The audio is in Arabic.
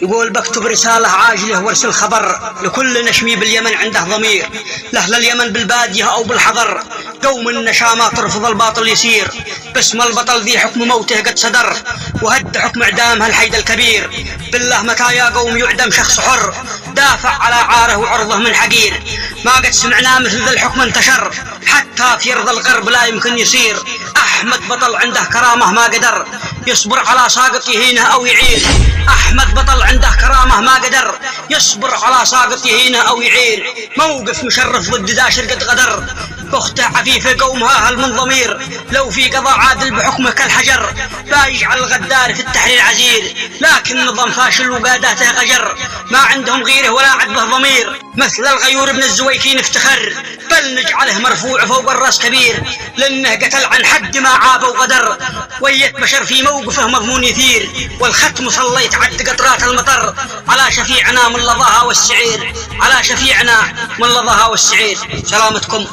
يقول بكتب رسالة عاجلة وارسل خبر لكل نشمي باليمن عنده ضمير، لأهل اليمن بالبادية أو بالحضر، قوم النشامة ترفض الباطل يسير، باسم البطل ذي حكم موته قد صدر، وهد حكم إعدام هالحيد الكبير. بالله متى يا قوم يعدم شخص حر دافع على عاره وعرضه من حقير؟ ما قد سمعنا مثل ذا الحكم انتشر، حتى في أرض الغرب لا يمكن يصير. أحمد بطل عنده كرامة ما قدر يصبر على ساقط يهينه أو يعير، أحمد بطل عنده كرامة ما قدر يصبر على ساقط يهينه أو يعير. موقف مشرف ضد داشر قد غدر، أخته عفيفة قومها أهل من ضمير، لو في قضاء عادل بحكمه كالحجر لا يجعل الغدار في التحرير عزير. لكن النظام فاشل وقاداته غجر، ما عندهم غيره ولا عدبه ضمير، مثل الغيور بن الزويكين افتخر، بل نجعله مرفوع فوق الراس كبير، لأنه قتل عن حد ما عاب وغدر، ويت بشر في موقفه مضمون يثير، والختم صليت عد قطرات المطر، على شفيعنا من لظاها والسعير، على شفيعنا من لظاها والسعير. سلامتكم.